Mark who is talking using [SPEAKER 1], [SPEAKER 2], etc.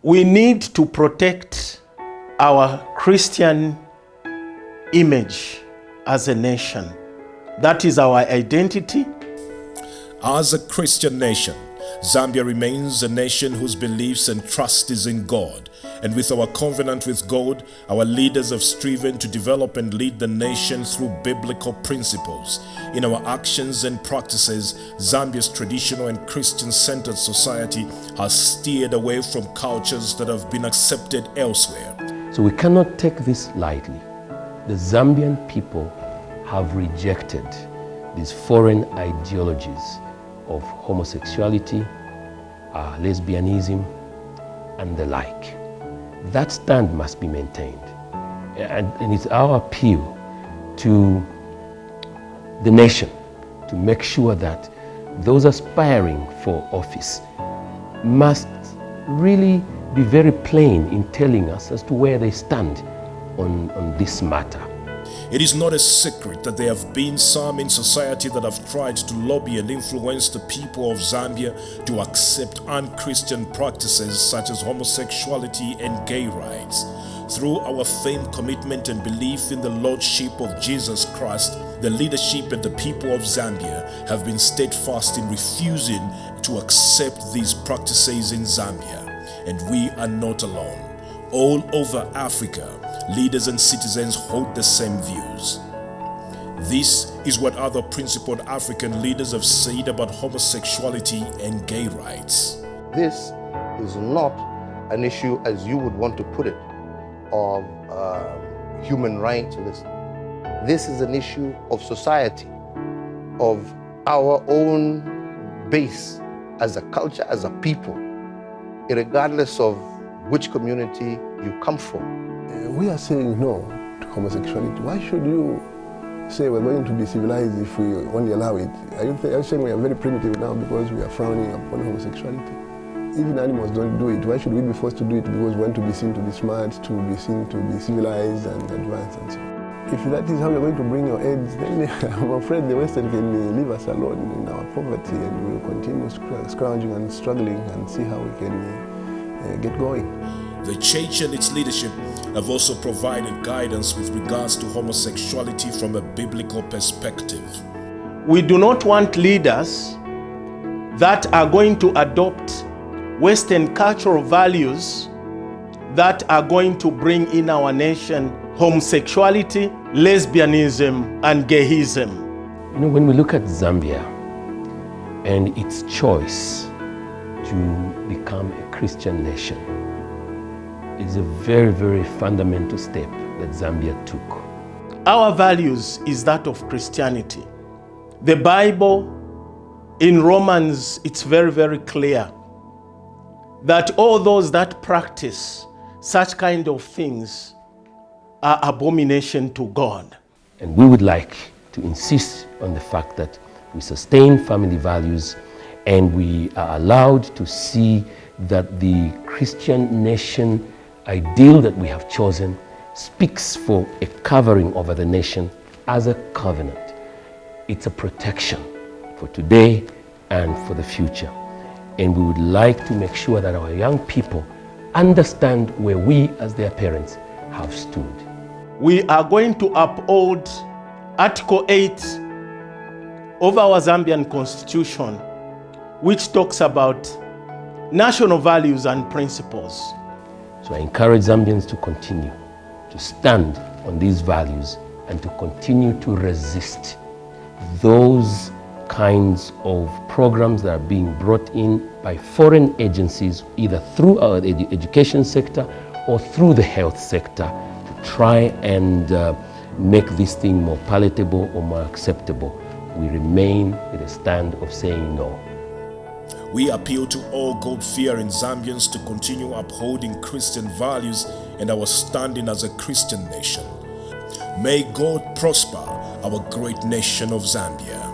[SPEAKER 1] We need to protect our Christian image as a nation. That is our identity.
[SPEAKER 2] As a Christian nation, Zambia remains a nation whose beliefs and trust is in God. And with our covenant with God, our leaders have striven to develop and lead the nation through biblical principles. In our actions and practices, Zambia's traditional and Christian-centered society has steered away from cultures that have been accepted elsewhere.
[SPEAKER 3] So we cannot take this lightly. The Zambian people have rejected these foreign ideologies of homosexuality, lesbianism, and the like. That stand must be maintained. And it's our appeal to the nation to make sure that those aspiring for office must really be very plain in telling us as to where they stand on this matter.
[SPEAKER 2] It is not a secret that there have been some in society that have tried to lobby and influence the people of Zambia to accept unchristian practices such as homosexuality and gay rights. Through our firm commitment and belief in the Lordship of Jesus Christ, the leadership and the people of Zambia have been steadfast in refusing to accept these practices in Zambia. And we are not alone. All over Africa, leaders and citizens hold the same views. This is what other principled African leaders have said about homosexuality and gay rights.
[SPEAKER 4] This is not an issue, as you would want to put it, of human rights. This is an issue of society, of our own base as a culture, as a people, regardless of which community you come from.
[SPEAKER 5] We are saying no to homosexuality. Why should you say we're going to be civilized if we only allow it? Are you saying we are very primitive now because we are frowning upon homosexuality? Even animals don't do it. Why should we be forced to do it because we want to be seen to be smart, to be seen to be civilized and advanced and so on? If that is how you're going to bring your AIDS, then I'm afraid the Western can leave us alone in our poverty, and we will continue scrounging and struggling and see how we can get going.
[SPEAKER 2] The church and its leadership have also provided guidance with regards to homosexuality from a biblical perspective.
[SPEAKER 1] We do not want leaders that are going to adopt Western cultural values that are going to bring in our nation homosexuality, lesbianism, and gayism.
[SPEAKER 3] You know, when we look at Zambia and its choice to become a Christian nation, it's a very, very fundamental step that Zambia took.
[SPEAKER 1] Our values is that of Christianity. The Bible in Romans, it's very, very clear that all those that practice such kind of things are abomination to God.
[SPEAKER 3] And we would like to insist on the fact that we sustain family values and we are allowed to see that the Christian nation ideal that we have chosen speaks for a covering over the nation as a covenant. It's a protection for today and for the future. And we would like to make sure that our young people understand where we as their parents have stood.
[SPEAKER 1] We are going to uphold Article 8 of our Zambian Constitution, which talks about national values and principles.
[SPEAKER 3] So I encourage Zambians to continue to stand on these values and to continue to resist those kinds of programs that are being brought in by foreign agencies, either through our education sector or through the health sector, to try and make this thing more palatable or more acceptable. We remain with a stand of saying no.
[SPEAKER 2] We appeal to all God-fearing Zambians to continue upholding Christian values and our standing as a Christian nation. May God prosper our great nation of Zambia.